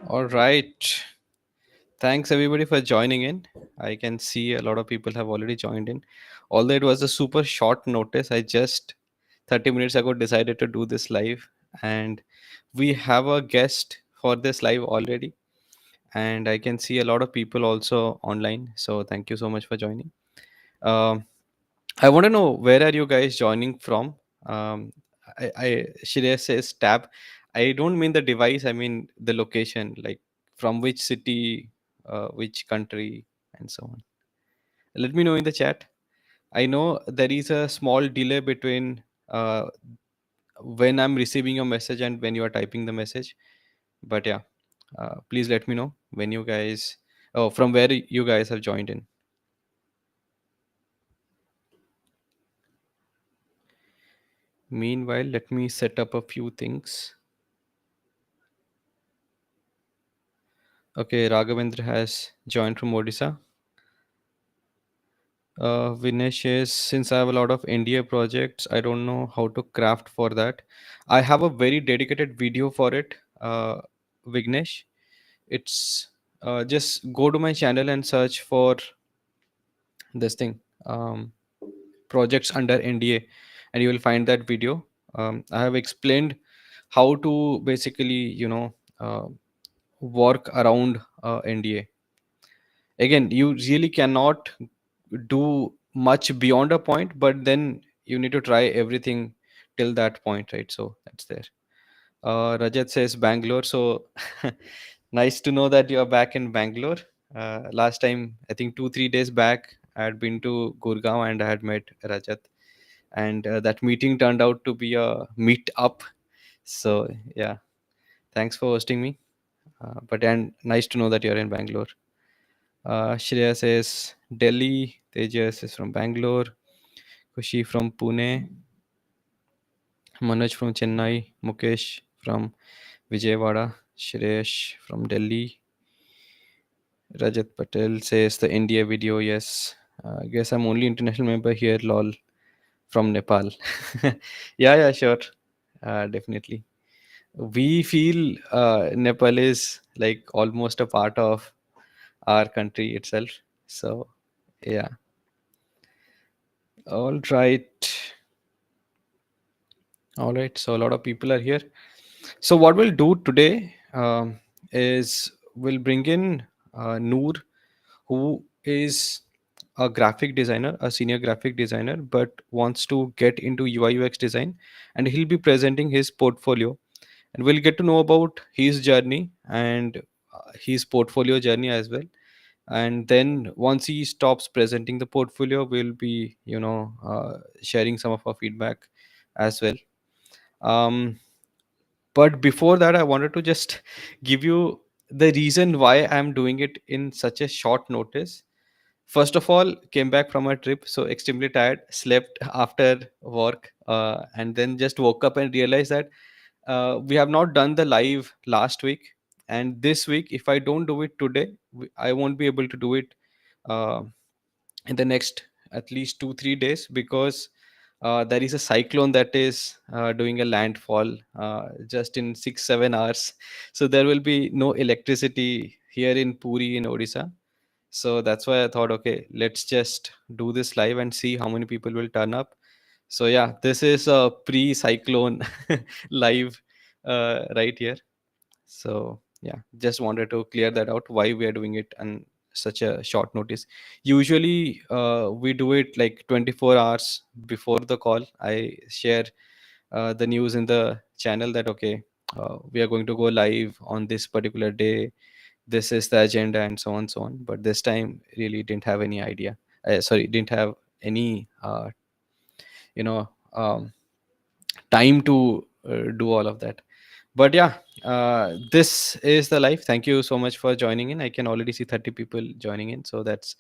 All right. Thanks everybody for joining in. I can see a lot of people have already joined in. Although it was a super short notice, I just 30 minutes ago decided to do this live, and we have a guest for this live already. And I can see a lot of people also online. So thank you so much for joining. Um, I want to know, where are you guys joining from? Shreya says tab. I don't mean the device. I mean the location, like from which city, which country, and so on. Let me know in the chat. I know there is a small delay between when I'm receiving your message and when you are typing the message. But yeah, please let me know when you guys, oh, from where you guys have joined in. Meanwhile, let me set up a few things. Okay, Raghavendra has joined from Odisha. Vinesh is, since I have a lot of NDA projects, I don't know how to craft for that. I have a very dedicated video for it, Vignesh. It's just go to my channel and search for this thing, projects under NDA, and you will find that video. I have explained how to basically, work around NDA. Again, you really cannot do much beyond a point, but then you need to try everything till that point, right? So that's there. Rajat says Bangalore. So nice to know that you're back in Bangalore. Last time, I think 2 3 days back, I had been to Gurgaon and I had met Rajat, and that meeting turned out to be a meet up. So yeah, thanks for hosting me. But and nice to know that you're in Bangalore. Shreya says Delhi. Tejas is from Bangalore. Kushi from Pune. Manoj from Chennai. Mukesh from Vijayawada. Shreyash from Delhi. Rajat Patel says the India video. Yes. I guess I'm only international member here. Lol. From Nepal. Yeah, yeah, sure. Definitely. We feel Nepal is like almost a part of our country itself. So, yeah. All right. All right. So, a lot of people are here. So, what we'll do today is we'll bring in Noor, who is a graphic designer, a senior graphic designer, but wants to get into UI UX design, and he'll be presenting his portfolio, and we'll get to know about his journey and his portfolio journey as well. And then once he stops presenting the portfolio, we'll be sharing some of our feedback as well. um, but before that, I wanted to just give you the reason why I'm doing it in such a short notice. First of all, came back from a trip, so extremely tired, slept after work, and then just woke up and realized that we have not done the live last week, and this week if I don't do it today, I won't be able to do it uh, in the next at least 2 3 days, because there is a cyclone that is doing a landfall just in 6 7 hours. So there will be no electricity here in Puri in Odisha. So that's why I thought, okay, let's just do this live and see how many people will turn up. So yeah, this is a pre-cyclone live right here. So yeah, just wanted to clear that out, why we are doing it on such a short notice. Usually we do it like 24 hours before the call. I share the news in the channel that okay, we are going to go live on this particular day, this is the agenda, and so on so on. But this time really didn't have any idea, sorry, didn't have any you know um, time to do all of that. But yeah, this is the life. Thank you so much for joining in. I can already see 30 people joining in, so that's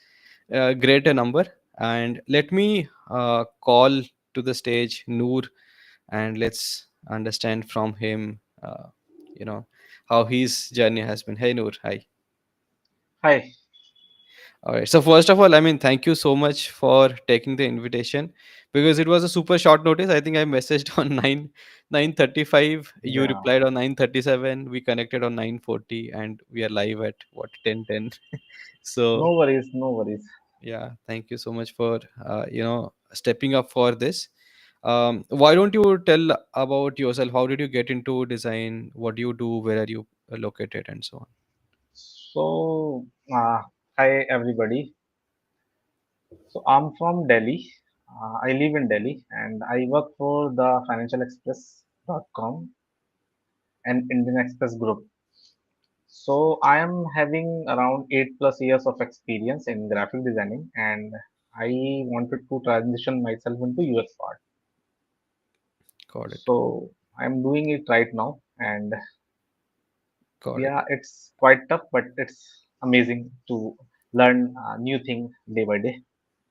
a great number. And let me call to the stage Noor, and let's understand from him how his journey has been. Hey Noor, hi. Hi. All right. So first of all, I mean, thank you so much for taking the invitation because it was a super short notice. I think I messaged on 9:35. You Yeah, replied on 9:37. We connected on 9:40, and we are live at what 10:10. So no worries, no worries. yeah, thank you so much for stepping up for this. Why don't you tell about yourself? How did you get into design? What do you do? Where are you located, and so on? So, hi everybody. So, I'm from Delhi. I live in Delhi and I work for the financialexpress.com and Indian Express Group. So, I am having around 8 plus years of experience in graphic designing and I wanted to transition myself into UX part. Got it. So, I'm doing it right now and Got it. yeah, it's quite tough, but it's amazing to learn new thing day by day.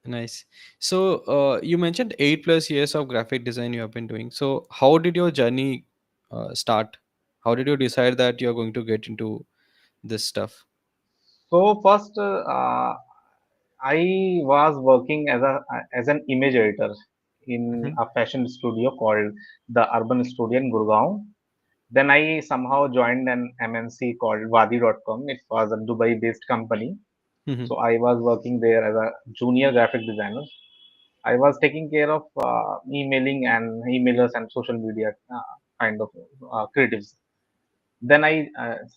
Nice. So, you mentioned 8+ years of graphic design you have been doing. So, how did your journey start? How did you decide that you're going to get into this stuff? So first, I was working as an image editor in Hmm. a fashion studio called the Urban Studio in Gurgaon. Then I somehow joined an MNC called Wadi.com. It was a Dubai-based company. Hmm. So I was working there as a junior graphic designer. I was taking care of emailing and emailers and social media kind of creatives. Then I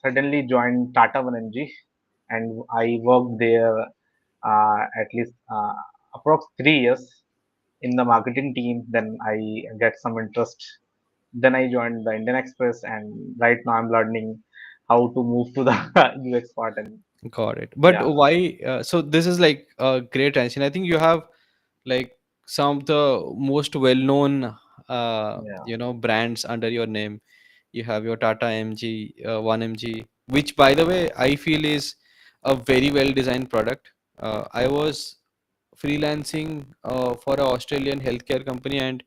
suddenly joined Tata 1mg and I worked there at least approx 3 years in the marketing team. Then I get some interest. Then I joined the Indian Express, and right now I'm learning how to move to the UX part. And Got it. But yeah, why? So, this is like a great transition. I think you have like some of the most well-known, yeah, brands under your name. You have your Tata MG, 1MG, which by the way I feel is a very well designed product. I was freelancing for an Australian healthcare company, and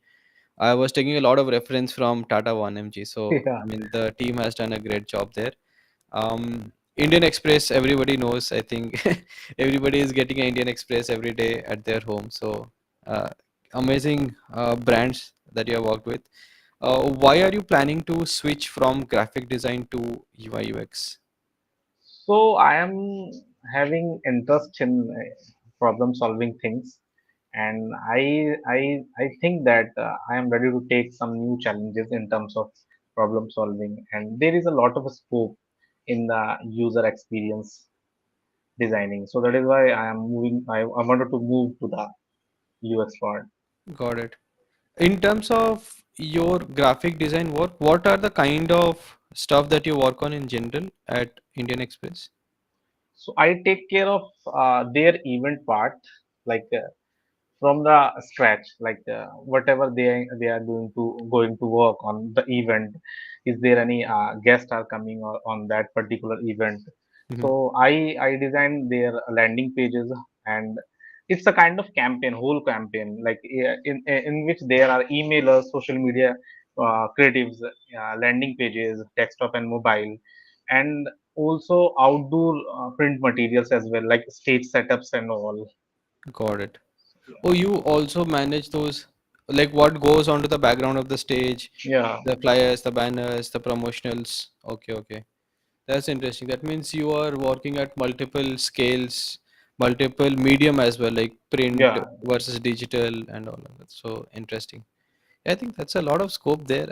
I was taking a lot of reference from Tata 1MG. So yeah, I mean the team has done a great job there. Indian Express, everybody knows. I think everybody is getting an Indian Express every day at their home. So uh, amazing brands that you have worked with. Why are you planning to switch from graphic design to UI UX? So I am having interest in problem solving things, and I think that I am ready to take some new challenges in terms of problem solving, and there is a lot of scope in the user experience designing. So that is why I am moving. I wanted to move to the UX part. Got it. In terms of your graphic design work, what are the kind of stuff that you work on in general at Indian Express? So I take care of their event part, like from the scratch, like whatever they are going to work on the event. Is there any guest are coming on that particular event? Mhm. So I design their landing pages, and it's a kind of campaign, whole campaign, like in which there are emailers, social media creatives, landing pages, desktop and mobile, and also outdoor print materials as well, like stage setups and all. Got it. Oh, you also manage those, like what goes onto the background of the stage, Yeah, the flyers, the banners, the promotionals. Okay, okay. That's interesting. That means you are working at multiple scales, multiple medium as well, like print yeah. versus digital and all of that. So interesting. I think that's a lot of scope there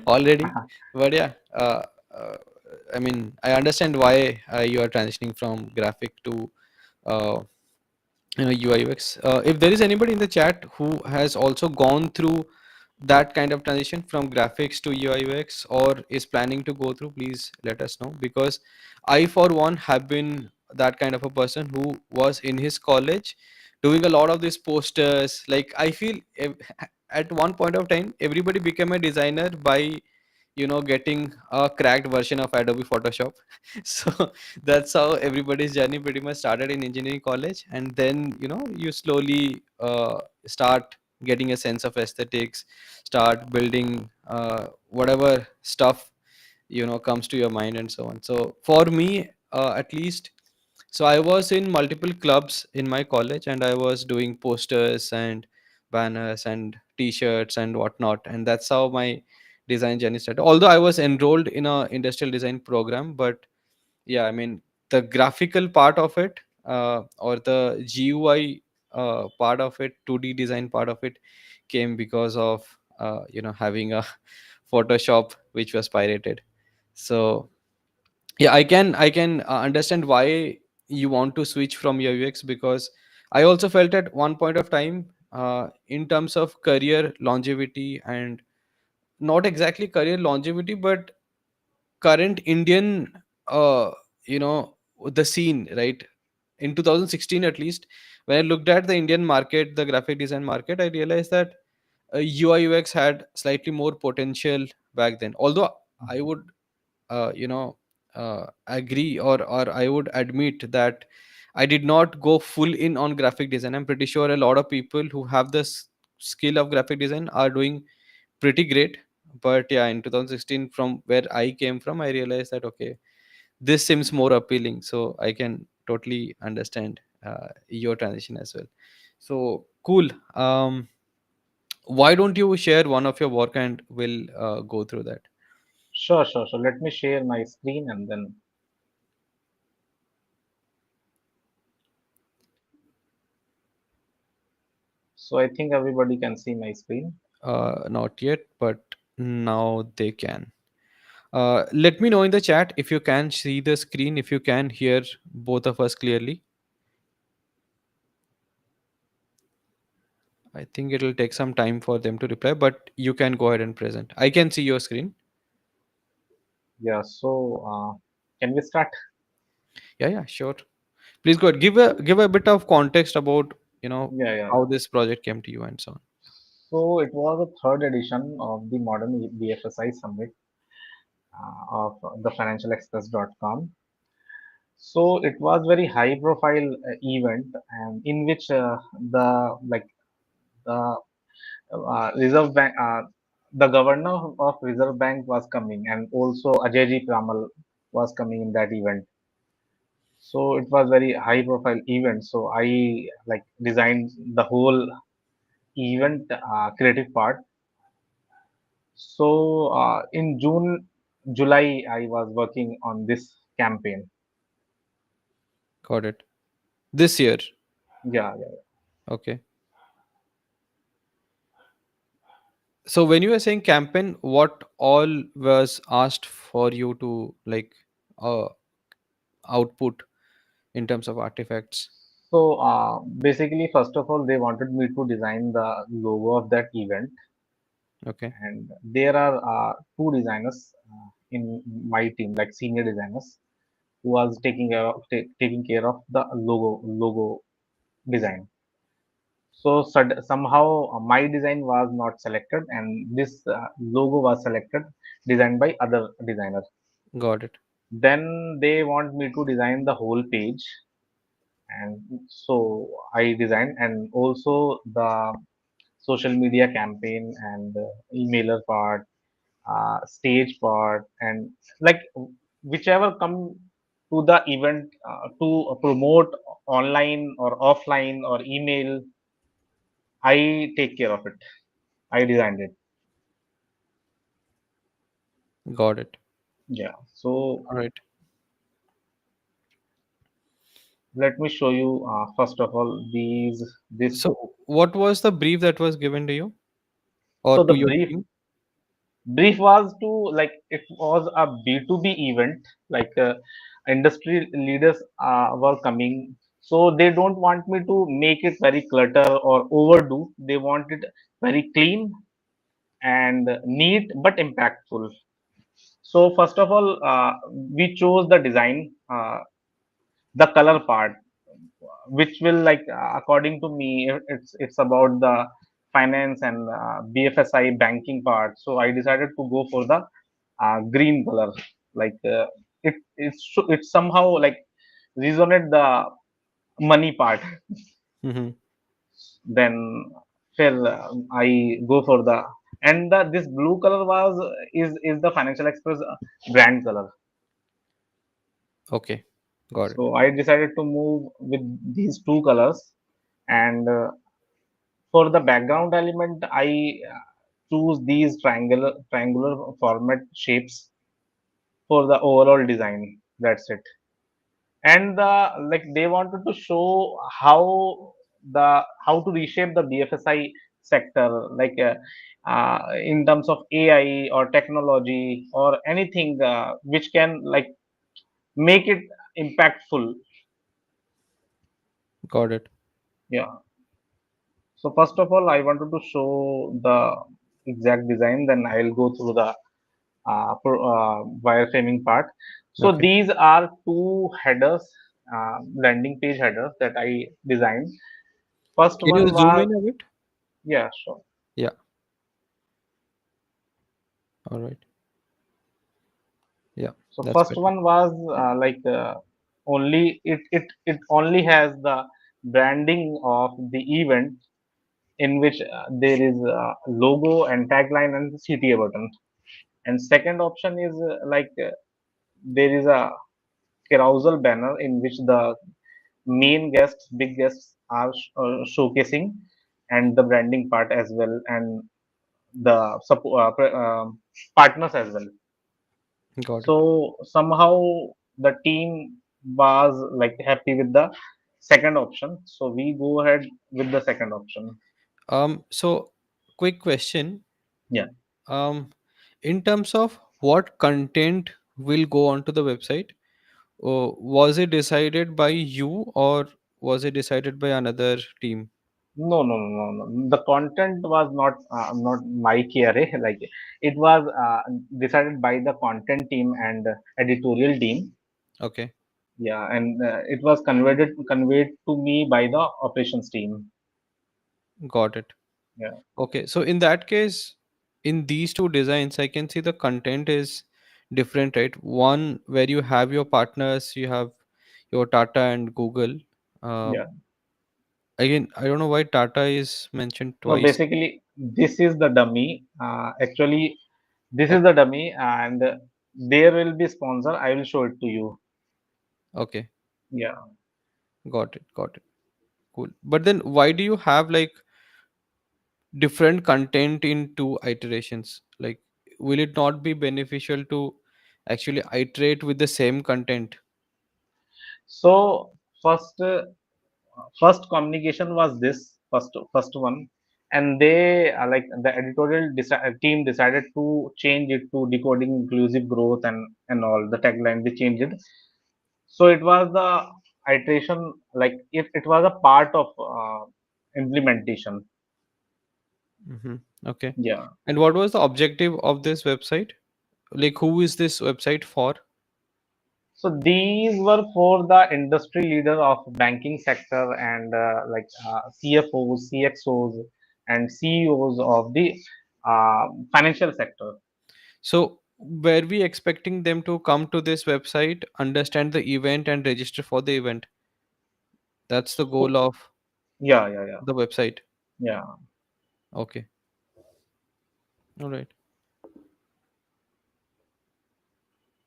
already. But yeah, uh, I mean, I understand why you are transitioning from graphic to uh, UI UX. If there is anybody in the chat who has also gone through that kind of transition from graphics to UI UX or is planning to go through, please let us know, because I for one have been that kind of a person who was in his college doing a lot of these posters. Like I feel at one point of time everybody became a designer by getting a cracked version of Adobe Photoshop. So that's how everybody's journey pretty much started in engineering college, and then you slowly start getting a sense of aesthetics, start building whatever stuff comes to your mind and so on. So for me, at least, So I was in multiple clubs in my college, and I was doing posters and banners and t-shirts and whatnot, and that's how my design journey started. Although I was enrolled in a industrial design program, but yeah, I mean, the graphical part of it, or the GUI part of it, 2D design part of it, came because of having a Photoshop which was pirated. So yeah, I can understand why you want to switch from your UX, because I also felt at one point of time, in terms of career longevity, and not exactly career longevity, but current Indian, uh, you know, the scene, right? In 2016, at least, when I looked at the Indian market, the graphic design market, I realized that UI UX had slightly more potential back then. Although I would, agree, or I would admit that I did not go full in on graphic design. I'm pretty sure a lot of people who have this skill of graphic design are doing pretty great. But yeah, in 2016, from where I came from, I realized that okay, this seems more appealing. So I can totally understand your transition as well. So cool. Why don't you share one of your work, and we'll go through that. Sure, sure. So let me share my screen and then, so I think everybody can see my screen. Not yet, but now they can. Let me know in the chat if you can see the screen, if you can hear both of us clearly. I think it'll take some time for them to reply, but you can go ahead and present. I can see your screen. Yeah, so can we start? Yeah, yeah, sure. Please go ahead. Give a bit of context about Yeah, yeah, how yeah. this project came to you and so on. So it was a third edition of the Modern BFSI Summit of the financialexpress.com. So it was very high profile event, and in which the like the Reserve Bank, the governor of Reserve Bank was coming, and also Ajayji Pramal was coming in that event. So it was very high profile event. So I like designed the whole event creative part. So in June, July, I was working on this campaign. Got it. This year. Yeah, yeah. Okay. So when you were saying campaign, what all was asked for you to uh, output in terms of artifacts? So basically, first of all, they wanted me to design the logo of that event, Okay. and there are two designers in my team, like senior designers, who was taking care of the logo design. So somehow my design was not selected, and this logo was selected, designed by other designers. Got it. Then they want me to design the whole page, and so I designed, and also the social media campaign and emailer part, stage part, and like whichever come to the event to promote online or offline or email, I take care of it. I designed it. Got it. Yeah. So All right. let me show you first of all this. So what was the brief that was given to you or So the to your brief team? brief was to, like, it was a B2B event, like industry leaders were coming, so they don't want me to make it very clutter or overdo. They want it very clean and neat but impactful. So first of all, we chose the design, the color part, which will, like, according to me, it's about the finance and BFSI banking part. So I decided to go for the green color, like it's somehow like resonate the money part. Hmm. Then fair, I go for the, and this blue color is the Financial Express brand color. Okay. Got it. So I decided to move with these two colors, and for the background element, I choose these triangular format shapes for the overall design. That's it. And like they wanted to show how to reshape the BFSI sector, like in terms of AI or technology or anything which can like make it impactful. Got it. Yeah. So first of all, I wanted to show the exact design. Then I'll go through the wireframing part. So Okay. these are two headers, landing page headers that I designed. First Can you one zoom was, in a bit? yeah, sure. Yeah. All right. Yeah, So that's first better. one was only it only has the branding of the event in which there is a logo and tagline and the CTA button. And second option is there is a carousel banner in which the main guests, big guests are showcasing, and the branding part as well, and the partners as well. Got it. So somehow the team was like happy with the second option. So we go ahead with the second option. So quick question. Yeah. Um, in terms of what content will go onto the website, was it decided by you or was it decided by another team? No, no, no, no, no. The content was not my KRA. Like it was decided by the content team and editorial team. Okay, Yeah, and it was conveyed to me by the operations team. got it. Yeah, Okay, so in that case, in these two designs, I can see the content is different, right? One where you have your partners, you have your Tata and Google. yeah. Um, Again, I don't know why Tata is mentioned No, twice. basically this is the dummy. Actually, this is Oh, the dummy, and there will be sponsor. I will show it to you. okay, Yeah. got it, got it. Cool. But then why do you have like different content in two iterations? Like, will it not be beneficial to actually iterate with the same content? So first communication was this first one, and they like the team decided to change it to decoding inclusive growth and all the tagline. They changed it. So it was the iteration, like if it was a part of implementation. Hmm. Okay. Yeah. And what was the objective of this website? Like, who is this website for? So these were for the industry leader of banking sector and CFOs, CXOs, and CEOs of the financial sector. So, were we expecting them to come to this website, understand the event, and register for the event? That's the So goal of yeah, yeah, yeah, the website. yeah. Okay. All right.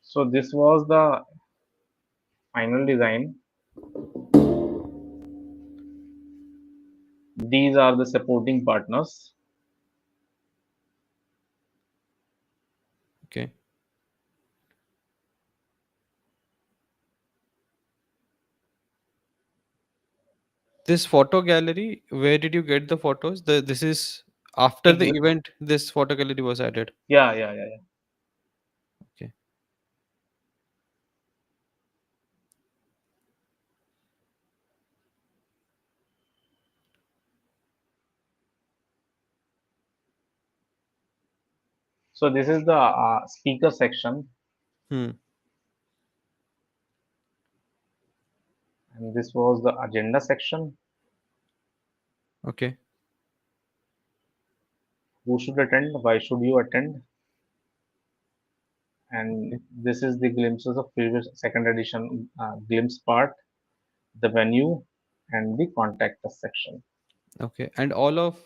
So this was the final design. These are the supporting partners. Okay. This photo gallery, where did you get the photos? This is after the Ex- event, this photo gallery was added. Yeah, yeah, yeah, yeah. Okay. So this is the speaker section, Hmm. and this was the agenda section. Okay. Who should attend? Why should you attend? And Okay. this is the glimpses of previous second edition glimpse part, the venue, and the contact us section. Okay. And all of,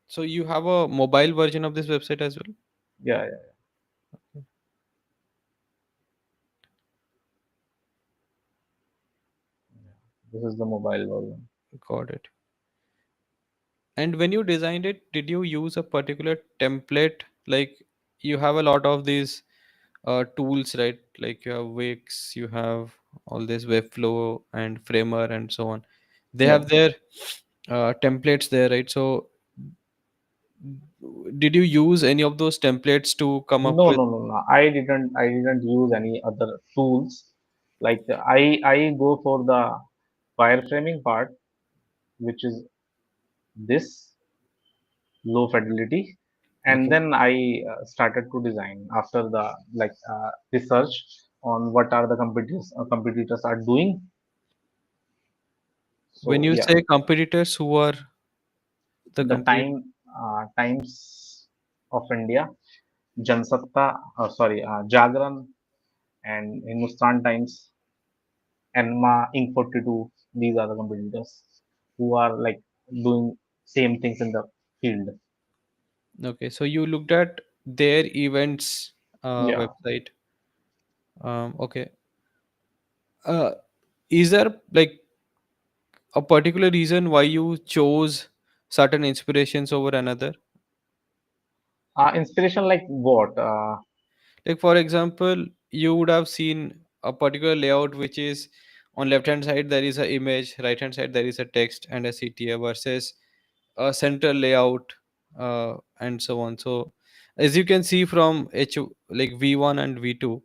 so you have a mobile version of this website as well? Yeah, yeah. This is the mobile version. Got it. And when you designed it, did you use a particular template? Like you have a lot of these tools, right? Like you have Wix, you have all this Webflow and Framer and so on. They Yeah. have their templates there, right? So did you use any of those templates to come up No, with? no, no, no. I didn't use any other tools. Like I go for the wireframing part, which is this low fidelity, and Okay. then I started to design after the research on what are the competitors are doing. When So you yeah, say competitors, who are the the competitors? Times of India, Jansatta, Jagran, and Hindustan Times, Enma, Ink 42. These are the competitors who are like doing same things in the field. Okay, so you looked at their events Yeah. website. Okay. Uh, is there like a particular reason why you chose certain inspirations over another? Inspiration like what? Like for example, you would have seen a particular layout which is on left hand side there is a image, right hand side there is a text and a CTA versus a central layout and so on. So as you can see from like V1 and V2,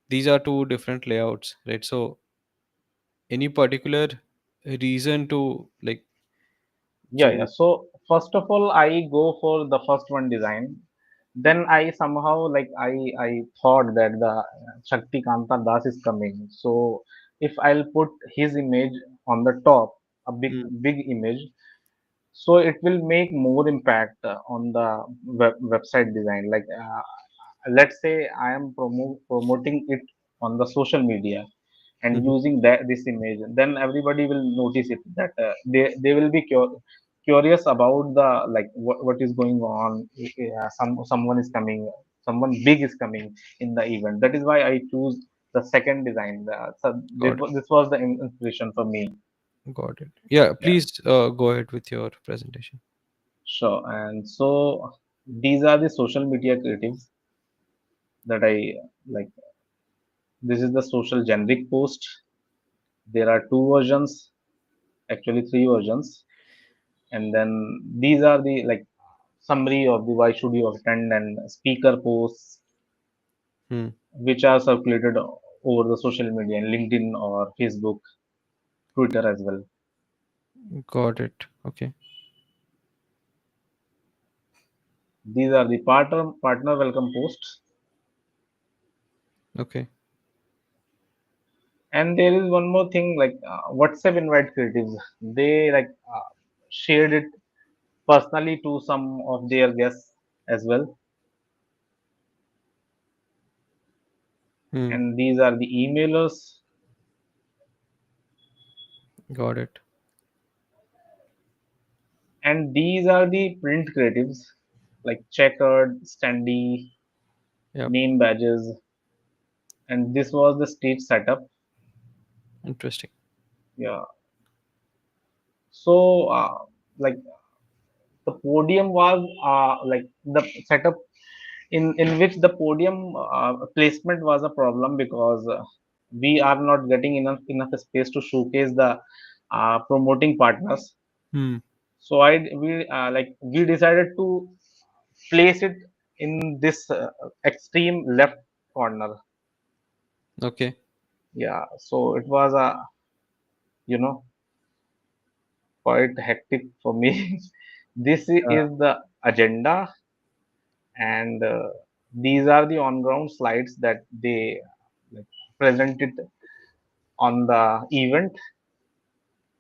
these are two different layouts, right? So any particular reason to like Yeah, yeah. choose? So first of all, I go for the first one design. Then I somehow I thought that the Shakti Kanta Das is coming. So if I'll put his image on the top, a Mm, big image, so it will make more impact on the website design. Let's say I am promoting it on the social media and mhm. using that this image, then everybody will notice it that they will be curious about the what is going on. Someone is coming, someone big is coming in the event. That is why I choose the second design. So Got it. this was the inspiration for me. Got it. Yeah, Yeah, please go ahead with your presentation. sure. And so these are the social media creatives that I like. This is the social generic post. There are two versions, actually three versions, and then these are the summary of the why should you attend and speaker posts, Hmm. which are circulated over the social media, LinkedIn or Facebook, Twitter as well. Got it. Okay. These are the partner welcome posts, Okay. and there is one more thing WhatsApp invite creatives. They shared it personally to some of their guests as well, Hmm. and these are the emailers. Got it. And these are the print creatives like checkered, standee, Yep. name badges, and this was the stage setup. Interesting. Yeah. So, like the podium was the setup in which the podium placement was a problem because we are not getting enough space to showcase the promoting partners. Hmm. So we decided to place it in this extreme left corner. Okay. Yeah, so it was a you know quite hectic for me. This Yeah. is the agenda, and these are the on-ground slides that they like, presented on the event.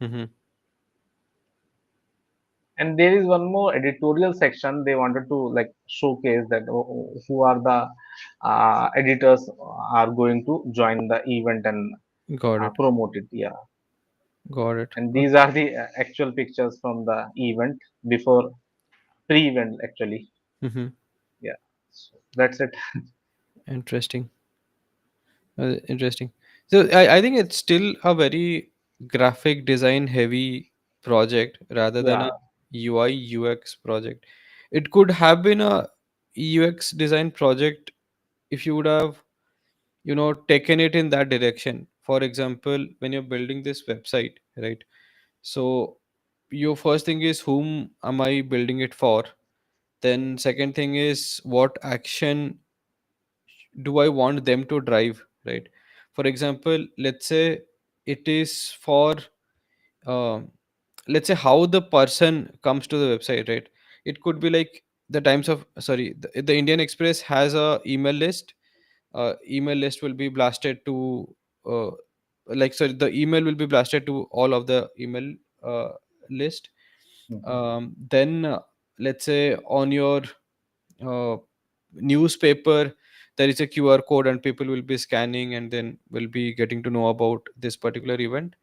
Mm-hmm. And there is one more editorial section they wanted to showcase that who are the editors are going to join the event and Got it. promote it. Yeah, Got it. and these Okay. are the actual pictures from the event before pre-event actually. Mm-hmm. Yeah, so that's it. Interesting. Interesting. So I think it's still a very graphic design heavy project rather than a Yeah. UI UX project. It could have been a UX design project if you would have, taken it in that direction. For example, when you're building this website, right? So your first thing is, whom am I building it for? Then second thing is, what action do I want them to drive, right? For example, let's say it is for, um, let's say, how the person comes to the website, right? It could be like the times of sorry the Indian Express has a email list. Email list will be blasted to, uh, like, sorry, the email will be blasted to all of the email uh, list. Mhm. Then let's say on your uh, newspaper, there is a QR code and people will be scanning and then will be getting to know about this particular event.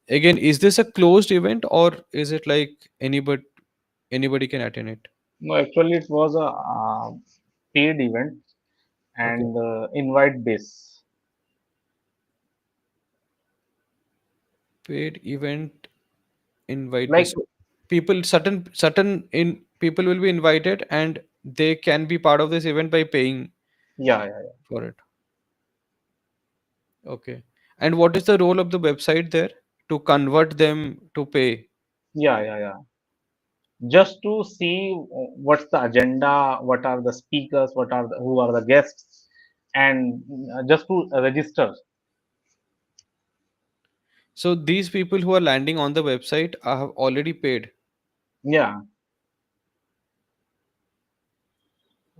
Again, is this a closed event, or is it like anybody can attend it? No, actually, it was a paid event Okay. and invite base. Paid event, invite Like, base. So people, certain in people will be invited and they can be part of this event by paying yeah, yeah, for it. Okay. And what is the role of the website there to convert them to pay? yeah, yeah, yeah. Just to see what's the agenda, what are the speakers, who are the guests, and just to register. So these people who are landing on the website have already paid. Yeah.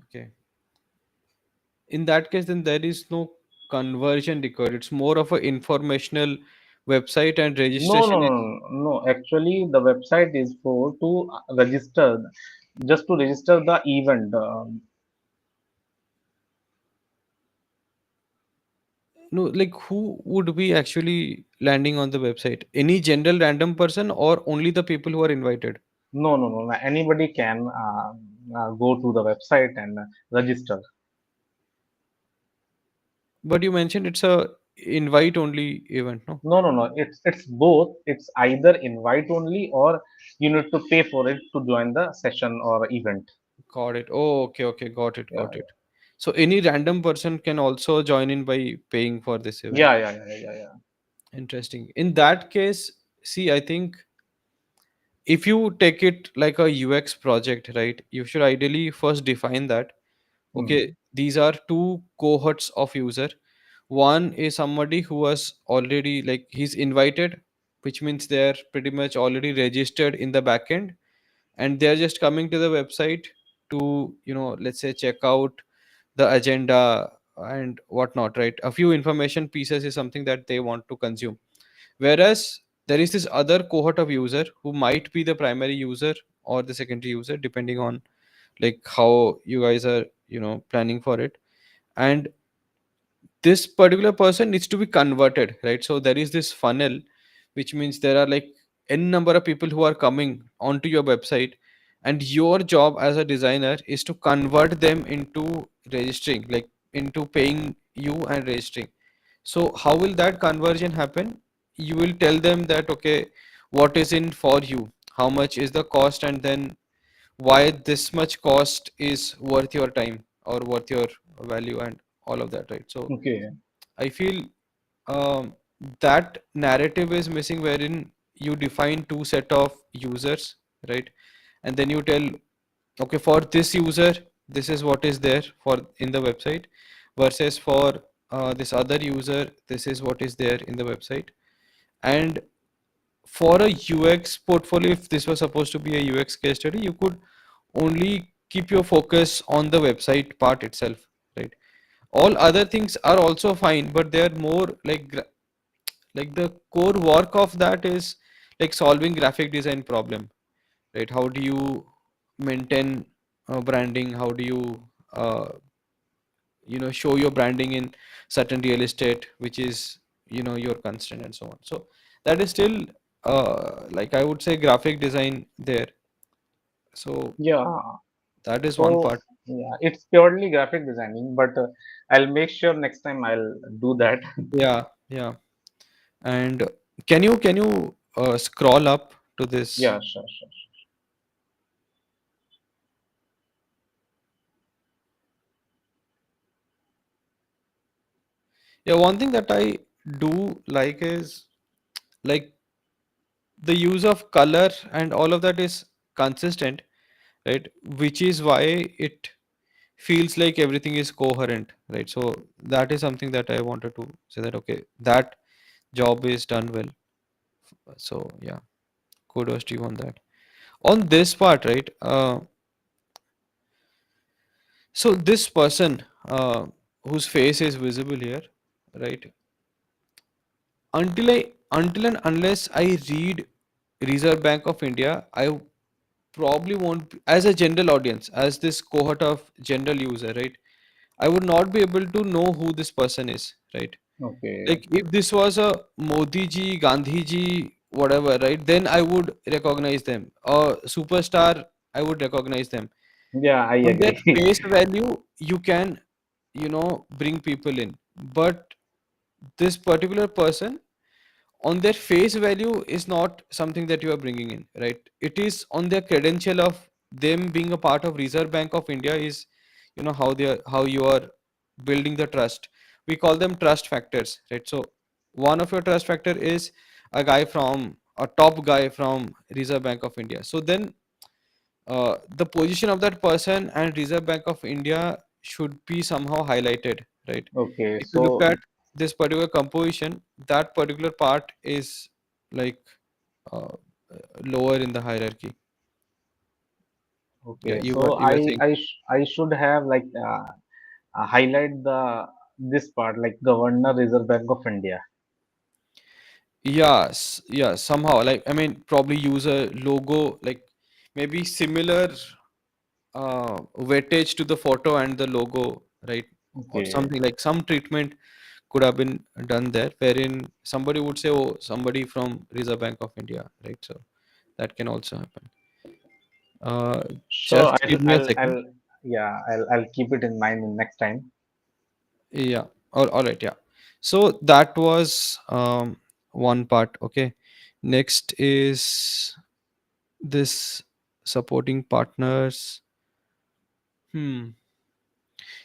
Okay. In that case, then there is no conversion required. It's more of a informational website, and No, no, registration no, is, no, no. Actually, the website is for to register, just to register the event. no, like, who would be actually landing on the website? Any general random person, or only the people who are invited? No, no, no. Anybody can go to the website and register. But you mentioned it's a invite only event, no? No, no, no. It's both. It's either invite only or you need to pay for it to join the session or event. Got it. Oh, okay, okay, got it, Yeah, got it. So any random person can also join in by paying for this event. yeah, yeah, yeah, yeah, yeah. Yeah. Interesting. In that case, see, I think if you take it like a UX project, right, you should ideally first define that, okay, Mhm. these are two cohorts of user. One is somebody who was already, like, he's invited, which means they're pretty much already registered in the backend, and they're just coming to the website to, let's say, check out the agenda and whatnot, right? A few information pieces is something that they want to consume. Whereas there is this other cohort of user who might be the primary user or the secondary user, depending on like how you guys are, planning for it. And this particular person needs to be converted, right? So there is this funnel, which means there are like n number of people who are coming onto your website, and your job as a designer is to convert them into registering, like into paying you and registering. So how will that conversion happen? You will tell them that, okay, what is in for you, how much is the cost, and then why this much cost is worth your time or worth your value and all of that, right? So Okay. I feel um, that narrative is missing, wherein you define two set of users, right? And then you tell, okay, for this user, this is what is there for in the website, versus for this other user, this is what is there in the website. And for a UX portfolio, if this was supposed to be a UX case study, you could only keep your focus on the website part itself, right? All other things are also fine, but they are more like like the core work of that is like solving graphic design problem, right? How do you maintain branding? How do you show your branding in certain real estate, which is your constraint and so on. So that is still like, I would say, graphic design there. So Yeah. that is one So part. yeah, it's purely graphic designing, but I'll make sure next time I'll do that. Yeah, yeah. And Can you scroll up to this? Yeah, sure, sure. Yeah, one thing that I do like is like the use of color and all of that is consistent, right? Which is why it feels like everything is coherent, right? So that is something that I wanted to say, that okay, that job is done well. So yeah, kudos to you on that. On this part, right? So this person whose face is visible here, right? Until and unless I read Reserve Bank of India, I probably won't as a general audience, as this cohort of general user, right? I would not be able to know who this person is, right? Okay. Like if this was a Modi ji, Gandhi ji, whatever, right? Then I would recognize them. A superstar, I would recognize them. Yeah, I On their agree. face value, you can, bring people in. But this particular person, on their face value, is not something that you are bringing in, right? It is on their credential of them being a part of Reserve Bank of India, is how you are building the trust. We call them trust factors, right? So one of your trust factor is a top guy from Reserve Bank of India. So then the position of that person and Reserve Bank of India should be somehow highlighted, right? Okay, If you look so at this particular composition, that particular part is like uh, lower in the hierarchy. Yeah, okay, so you were saying. I should have like highlight the this part like Governor Reserve Bank of India. Yes, yeah, somehow. Like, I mean, probably use a logo, like maybe similar weightage to the photo and the logo, right? Or Okay, something like some treatment could have been done there, wherein somebody would say, "Oh, somebody from Reserve Bank of India," right? So that can also happen. Uh, sure. just give me a second. Yeah, I'll keep it in mind in next time. Yeah. All right. Yeah. So that was one part. Okay. Next is this supporting partners. Hmm.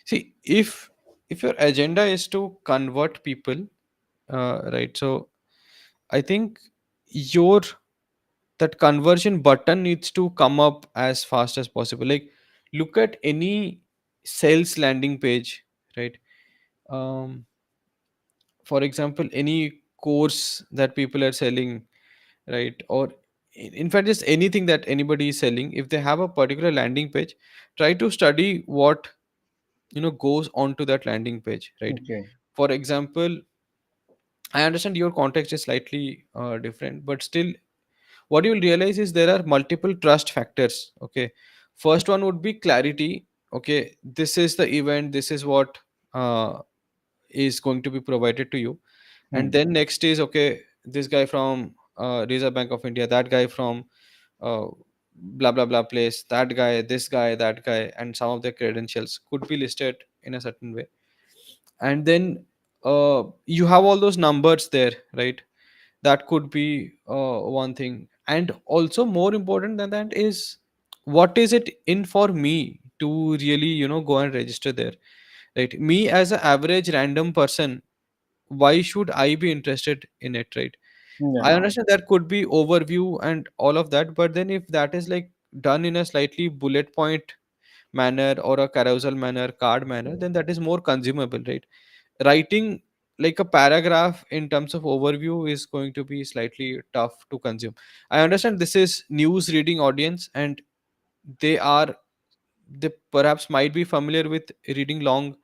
See, if your agenda is to convert people, right? So I think your that conversion button needs to come up as fast as possible. Like, look at any sales landing page, right? Um, for example, any course that people are selling, right? Or in fact, just anything that anybody is selling. If they have a particular landing page, try to study what goes onto that landing page, right? Okay. For example, I understand your context is slightly different, but still, what you will realize is there are multiple trust factors. Okay, first one would be clarity. Okay, this is the event, this is what uh, is going to be provided to you. And Hmm. then next is, okay, this guy from Reserve Bank of India, that guy from uh, blah blah blah place, that guy, this guy, that guy, and some of their credentials could be listed in a certain way. And then you have all those numbers there, right? That could be one thing. And also, more important than that is, what is it in for me to really go and register there, right? Me as an average random person, why should I be interested in it, right? I Yeah. understand that could be overview and all of that, but then if that is like done in a slightly bullet point manner or a carousel manner, card manner, then that is more consumable, right? Writing like a paragraph in terms of overview is going to be slightly tough to consume. I understand this is news reading audience, and they are they perhaps might be familiar with reading long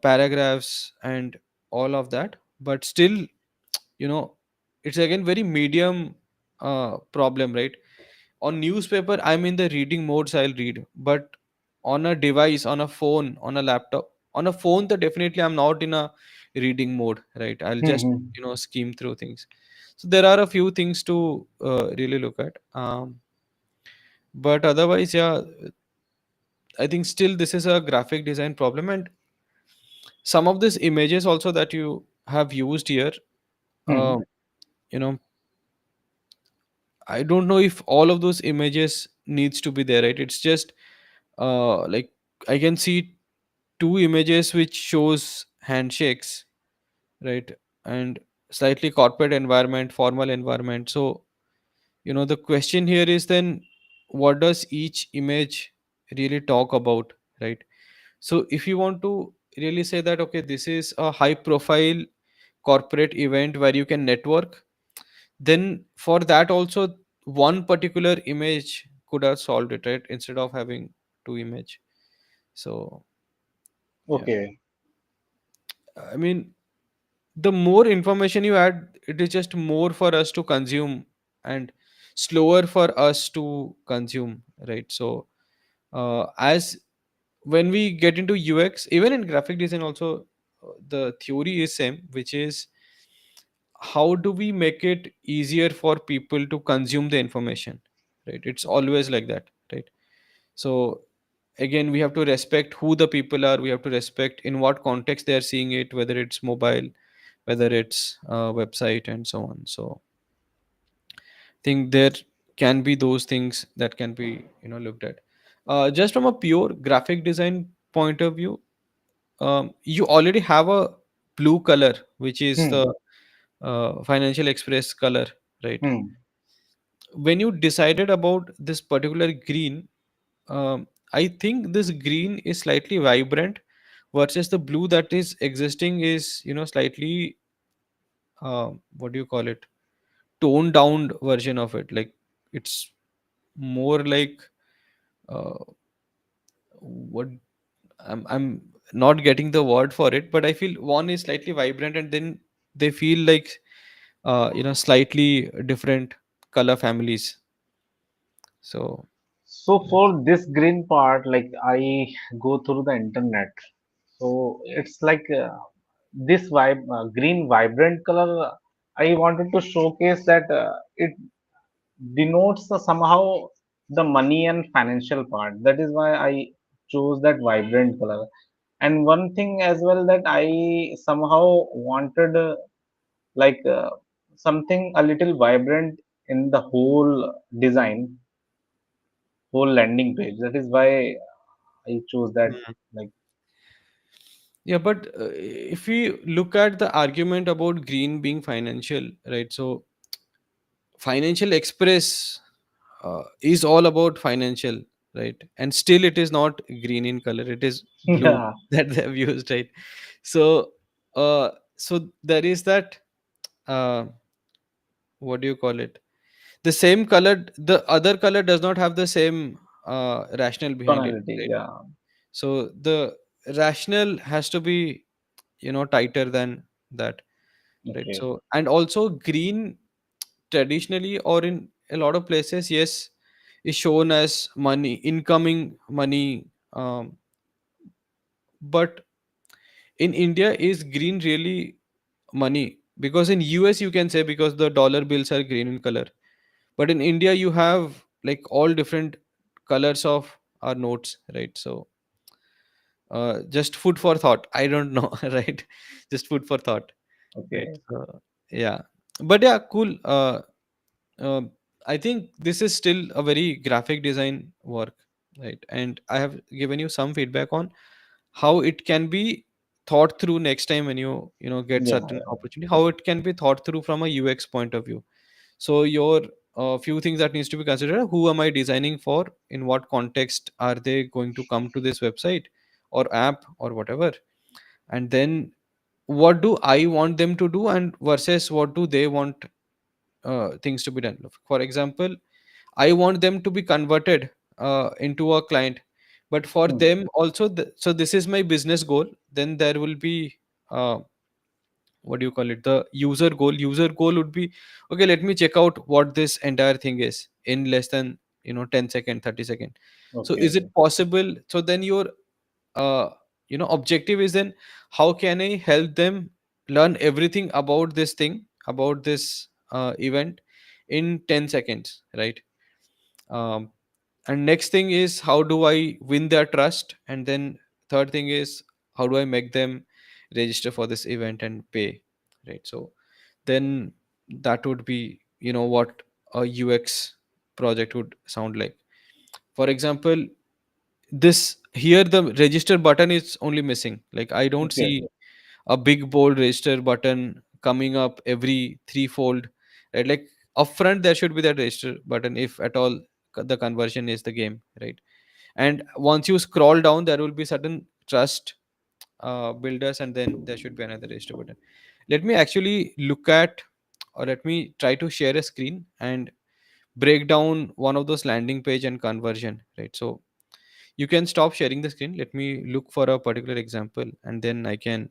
paragraphs and all of that, but still, you know it's again very medium problem, right? On newspaper, I'm in the reading modes, I'll read. But on a device, on a phone, on a laptop, on a phone, that definitely I'm not in a reading mode, right? I'll just Hmm. skim through things. So there are a few things to really look at. But otherwise, yeah, I think still this is a graphic design problem. And some of these images also that you have used here, Hmm. um, you know, I don't know if all of those images needs to be there, right? It's just like I can see two images which shows handshakes, right? And slightly corporate environment, formal environment. So, the question here is then, what does each image really talk about, right? So if you want to really say that, okay, this is a high profile corporate event where you can network, then for that also one particular image could have solved it, right, instead of having two image. So yeah, Okay. I mean, the more information you add, it is just more for us to consume and slower for us to consume, right? So as when we get into UX, even in graphic design also, the theory is same, which is how do we make it easier for people to consume the information, right? It's always like that, right? So again, we have to respect who the people are, we have to respect in what context they are seeing it, whether it's mobile, whether it's website, and so on. So think there can be those things that can be looked at. Just from a pure graphic design point of view, you already have a blue color, which is Hmm. the Financial Express color, right? Hmm. When you decided about this particular green, I think this green is slightly vibrant versus the blue that is existing is slightly, what do you call it, toned down version of it. Like it's more like, uh, what, I'm not getting the word for it, but I feel one is slightly vibrant and then they feel like slightly different color families. So So that's, for this green part, like I go through the internet. So it's like green vibrant color. I wanted to showcase that it denotes somehow the money and financial part. That is why I chose that vibrant color. And one thing as well that I somehow wanted, like something a little vibrant in the whole design, whole landing page. That is why I chose that. mm. Like, Yeah, but if we look at the argument about green being financial, right? So Financial Express is all about financial, right? And still it is not green in color, it is blue yeah, that they have used, right? So so there is that, uh, what do you call it, the same color, the other color does not have the same rationale behind it, tonality. right? Yeah, So the rationale has to be tighter than that, right? okay. So and also green traditionally or in a lot of places, yes, is shown as money, incoming money. But in India, is green really money? Because in US you can say, because the dollar bills are green in color, but in India you have like all different colors of our notes, right? So just food for thought, I don't know, right? Just food for thought, right? Okay. So yeah, but yeah, cool. um, I think this is still a very graphic design work, right? And I have given you some feedback on how it can be thought through next time when you get Yeah, certain yeah. opportunity, how it can be thought through from a UX point of view. So your few things that needs to be considered: who am I designing for, in what context are they going to come to this website or app or whatever, and then what do I want them to do, and versus what do they want things to be done. For example, I want them to be converted into a client, but for Hmm. them also, so this is my business goal. Then there will be, uh, what do you call it, the user goal. User goal would be, okay, let me check out what this entire thing is in less than 10 second, 30 second. So is Okay. it possible? So then your uh, objective is then, how can I help them learn everything about this thing, about this event in 10 seconds, right? um, and next thing is, how do I win their trust, and then third thing is, how do I make them register for this event and pay, right? So then that would be, what a UX project would sound like. For example, this here the register button is only missing. Like, I don't Okay. see a big bold register button coming up every threefold, right? Like, upfront there should be that register button, if at all the conversion is the game, right? And once you scroll down, there will be certain trust builders, and then there should be another register button. Let me actually look at, or let me try to share a screen and break down one of those landing page and conversion, right? So you can stop sharing the screen. Let me look for a particular example, and then I can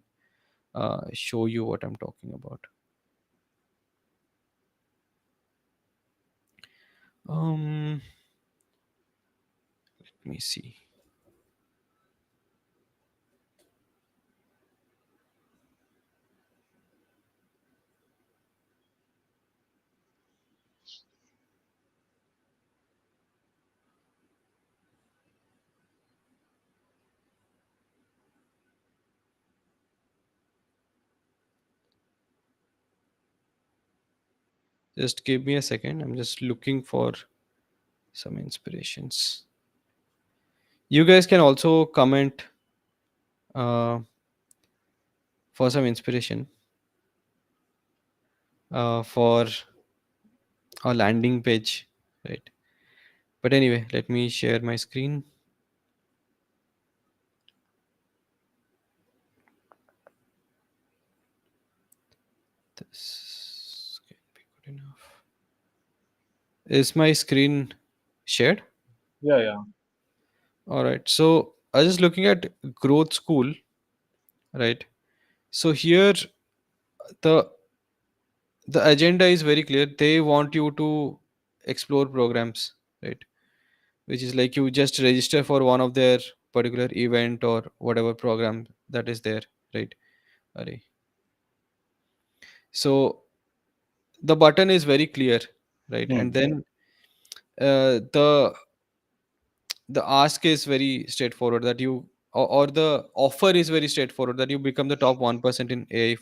show you what I'm talking about. um Let me see. Just give me a second. I'm just looking for some inspirations. You guys can also comment uh, for some inspiration for a landing page, right? But anyway, let me share my screen. This can be good enough. Is my screen shared? Yeah, yeah. All right. So I was just looking at Growth School, right? So here the the agenda is very clear. They want you to explore programs, right? Which is like you just register for one of their particular event or whatever program that is there, right? Arey. So the button is very clear, right? And Hmm. then the ask is very straightforward, that you, or the offer is very straightforward, that you become the top 1% in AI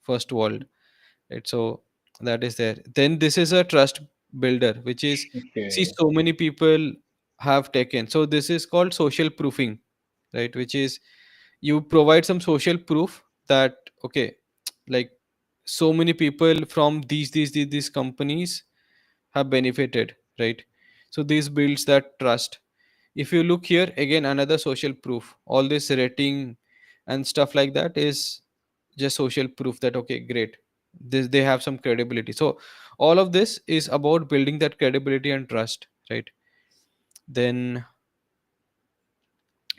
first world, right? So that is there. Then this is a trust builder, which is, see, Okay. so many people have taken, so this is called social proofing, right? Which is, you provide some social proof that, okay, like, so many people from these companies have benefited, right? So this builds that trust. If you look here again, another social proof, all this rating and stuff like that is just social proof that, okay, great, this, they have some credibility. So all of this is about building that credibility and trust, right? Then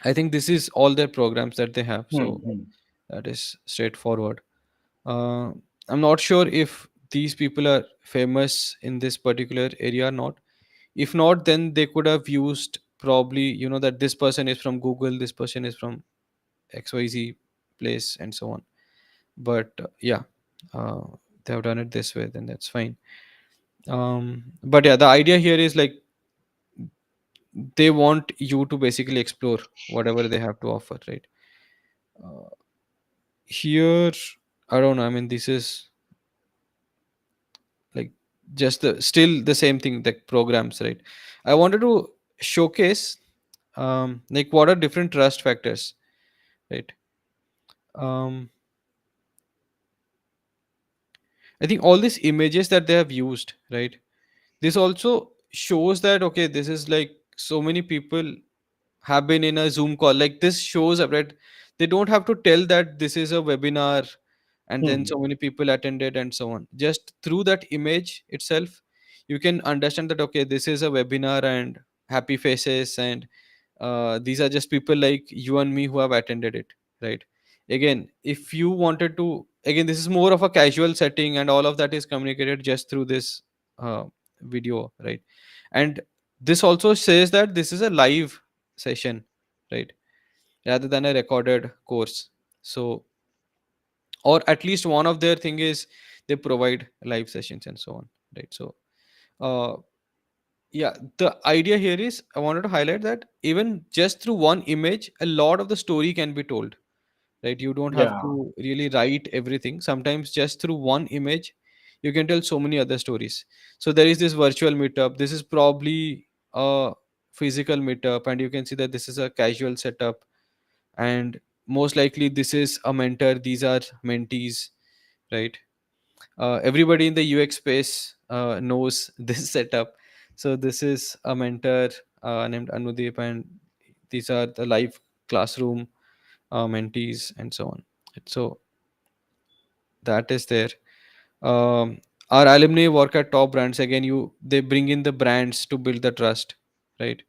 I think this is all their programs that they have. Hmm. So Hmm. that is straightforward. uh, I'm not sure if these people are famous in this particular area or not. If not, then they could have used, probably, that this person is from Google, this person is from XYZ place, and so on. But yeah, uh, they have done it this way, then that's fine. But yeah, the idea here is like, they want you to basically explore whatever they have to offer, right? uh, Here, I don't know, I mean, this is like just the still the same thing, like programs, right? I wanted to showcase like what are different trust factors, right? um I think all these images that they have used, right, this also shows that, okay, this is like, so many people have been in a Zoom call. Like, this shows up, right? They don't have to tell that this is a webinar and then Hmm. so many people attended and so on. Just through that image itself, you can understand that, okay, this is a webinar and happy faces, and these are just people like you and me who have attended it, right? Again, if you wanted to, again, this is more of a casual setting, and all of that is communicated just through this video, right? And this also says that this is a live session, right, rather than a recorded course. So, or at least one of their thing is they provide live sessions and so on, right? So uh, yeah, the idea here is, I wanted to highlight that even just through one image, a lot of the story can be told, right? You don't have Yeah. to really write everything. Sometimes just through one image, You can tell so many other stories. So there is this virtual meetup. This is probably a physical meetup, and you can see that this is a casual setup, and most likely this is a mentor, these are mentees, right? Everybody in the UX space knows this setup. So this is a mentor named Anudeep, and these are the live classroom mentees and so on. So that is there. um, our alumni work at top brands. Again, you they bring in the brands to build the trust, right?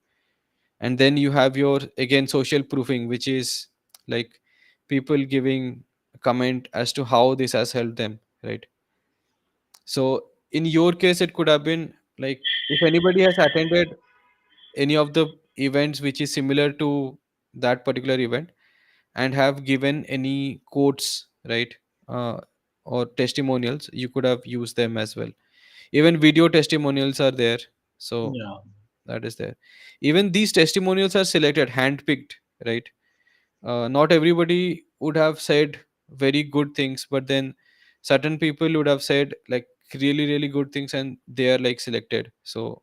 And then you have your, again, social proofing, which is like people giving comment as to how this has helped them, right? So in your case, it could have been like, if anybody has attended any of the events which is similar to that particular event and have given any quotes, right? uh, or testimonials, you could have used them as well. Even video testimonials are there. So Yeah. that is there. Even these testimonials are selected, handpicked, right? Not everybody would have said very good things, but then certain people would have said like really really good things, and they are like selected. So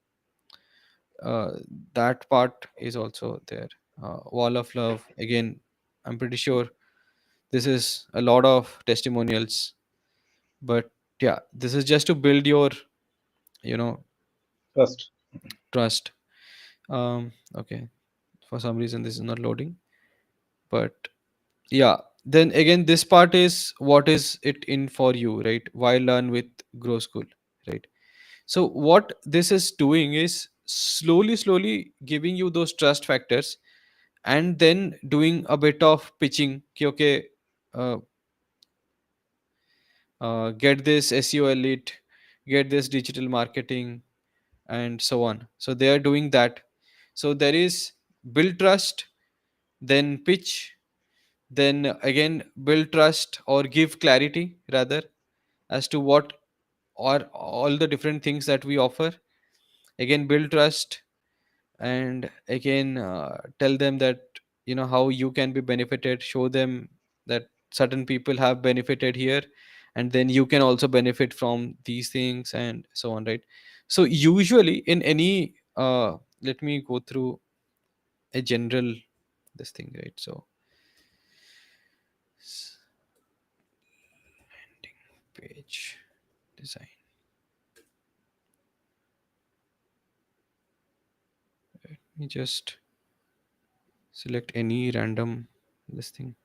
uh, that part is also there. Wall of love, again, I'm pretty sure this is a lot of testimonials. But yeah, this is just to build your, you know, Trust. trust. Okay, for some reason this is not loading, but yeah, then again, this part is what is it in for you, right? Why learn with Grow School, right? So what this is doing is slowly giving you those trust factors, and then doing a bit of pitching. कि, okay, uh, get this SEO elite, get this digital marketing, and so on. So they are doing that. So there is build trust, then pitch, then again build trust or give clarity rather as to what are all the different things that we offer. Again build trust, and again tell them that, you know, how you can be benefited, show them that certain people have benefited here, and then you can also benefit from these things and so on, right? So usually in any let me go through a general this thing, right? So landing page design. Let me just select any random this thing.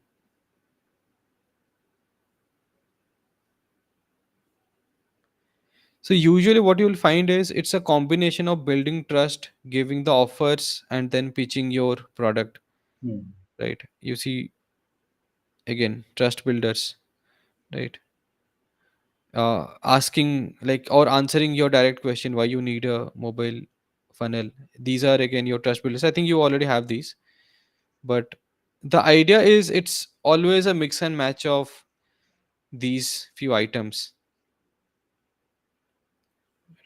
So usually what you'll find is it's a combination of building trust, giving the offers, and then pitching your product, Hmm. right? You see, again, trust builders, right? Asking like or answering your direct question why you need a mobile funnel. These are again your trust builders. I think you already have these, but the idea is it's always a mix and match of these few items,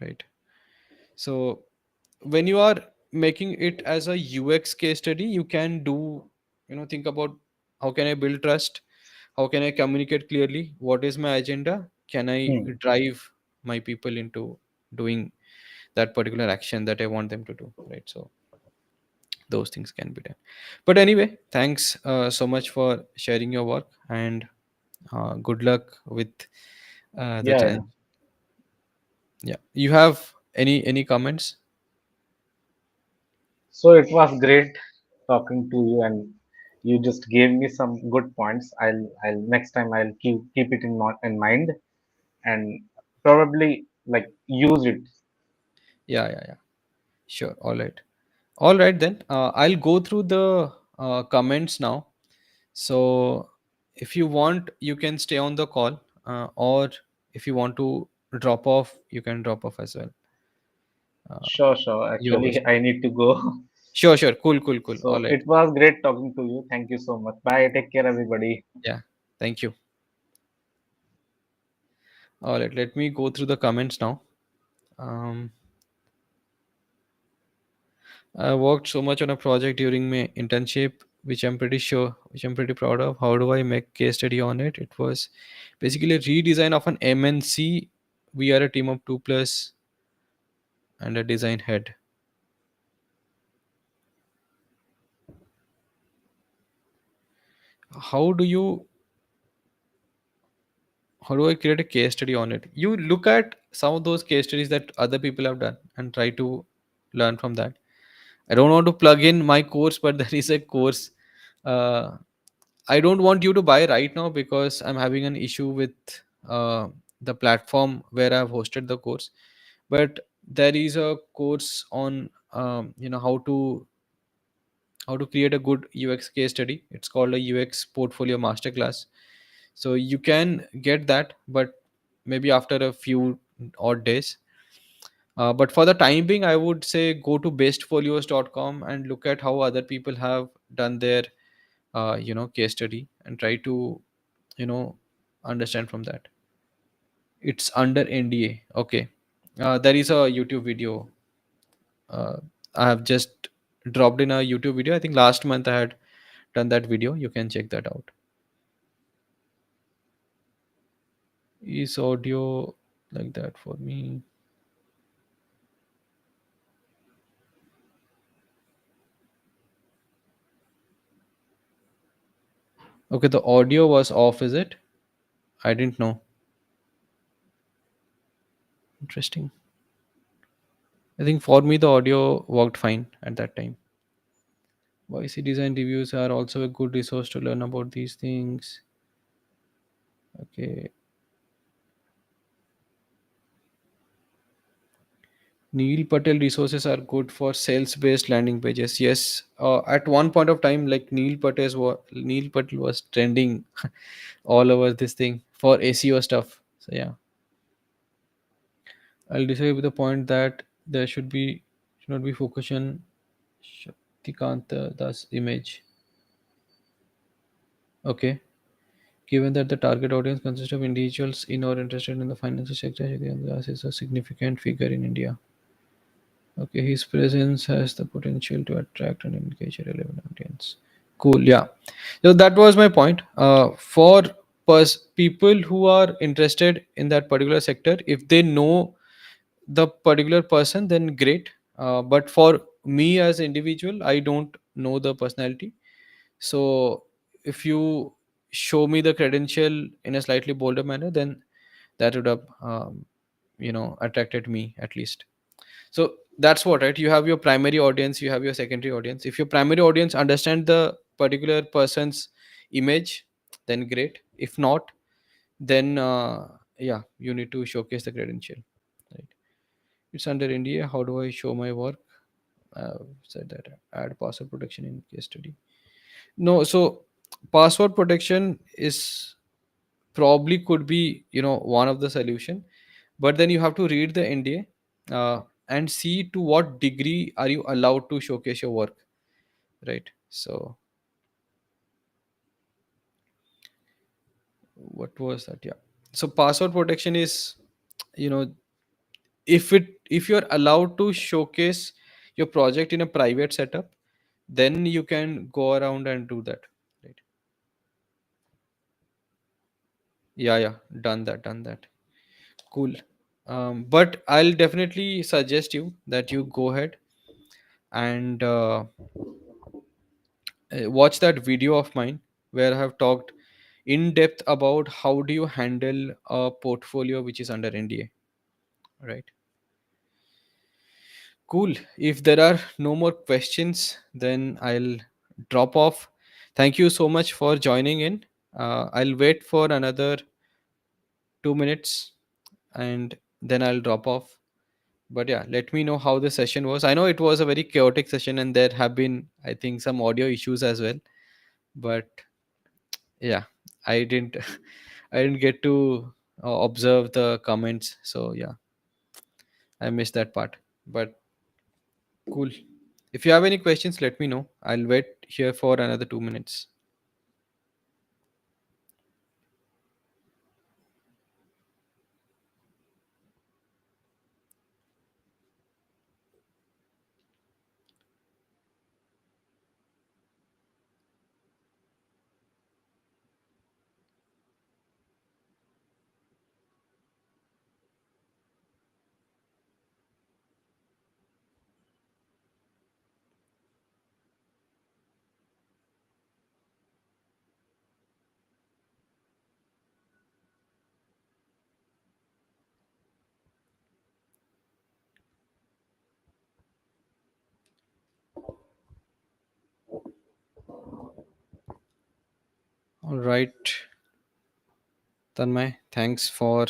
right? So when you are making it as a UX case study, you can do, you know, think about how can I build trust, how can I communicate clearly, what is my agenda, can I Hmm. drive my people into doing that particular action that I want them to do, right? So those things can be done. But anyway, thanks so much for sharing your work, and good luck with the Yeah, yeah. challenge. Yeah, you have any comments? So it was great talking to you, and you just gave me some good points. I'll next time I'll keep it in mind, and probably like use it. Yeah, sure. All right then. I'll go through the comments now. So if you want, you can stay on the call, or if you want to drop off, you can drop off as well. Uh, Sure, sure. your Actually, wish. I need to go. Sure. Cool. All So right. it was great talking to you. Thank you so much. Bye. Take care, everybody. Yeah. Thank you. All right. Let me go through the comments now. Um, I worked so much on a project during my internship, which I'm pretty proud of. How do I make case study on it? It was basically a redesign of an MNC we are a team of 2 plus and a design head. How do you how do I create a case study on it? You look at some of those case studies that other people have done and try to learn from that. I don't want to plug in my course, but there is a course. Uh, I don't want you to buy right now because I'm having an issue with uh, the platform where I've hosted the course. But there is a course on how to create a good UX case study. It's called a UX portfolio masterclass. So you can get that, but maybe after a few odd days. But for the time being, I would say go to bestfolios.com and look at how other people have done their case study and try to you know understand from that. It's under NDA. Okay. There is a YouTube video. uh, I have just dropped in a YouTube video. I think last month I had done that video. You can check that out. Is audio like that for me? Okay, the audio was off, is it? I didn't know. Interesting. I think for me the audio worked fine at that time. YC design reviews are also a good resource to learn about these things. Okay. Neil Patel resources are good for sales-based landing pages. Yes, at one point of time, like Neil Patel was trending all over this thing for SEO stuff. So yeah, I'll disagree with the point that there should not be focus on Shaktikant Das image. Okay, given that the target audience consists of individuals in or interested in the financial sector, Shaktikant Das is a significant figure in India. Okay, his presence has the potential to attract and engage a relevant audience. Cool, yeah. So that was my point. For people who are interested in that particular sector, if they know the particular person, then great. But for me as individual, I don't know the personality. So if you show me the credential in a slightly bolder manner, then that would have attracted me at least. So that's what, right? You have your primary audience, you have your secondary audience. If your primary audience understand the particular person's image, then great. If not, then yeah, you need to showcase the credential, right? It's under India. How do I show my work? Said that add password protection in case study. No, so password protection is probably could be one of the solution, but then you have to read the NDA and see to what degree are you allowed to showcase your work, right? So what was that? Yeah. So password protection is, you know, if you're allowed to showcase your project in a private setup, then you can go around and do that, right? Yeah, yeah, done that. Cool. But I'll definitely suggest you that you go ahead and watch that video of mine where I have talked in depth about how do you handle a portfolio which is under NDA, right? Cool. If there are no more questions, then I'll drop off. Thank you so much for joining in. I'll wait for another 2 minutes and then I'll drop off. But yeah, let me know how the session was. I know it was a very chaotic session and there have been, I think, some audio issues as well. But yeah, I didn't I didn't get to observe the comments. So yeah, I missed that part. But cool. If you have any questions, let me know. I'll wait here for another 2 minutes. All right, Tanmay, thanks for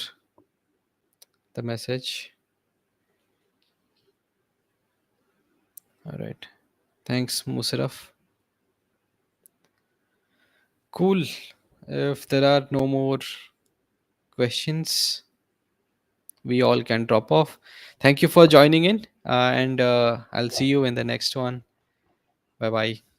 the message. All right, thanks, Musaraf. Cool. If there are no more questions, we all can drop off. Thank you for joining in, and I'll see you in the next one. Bye bye.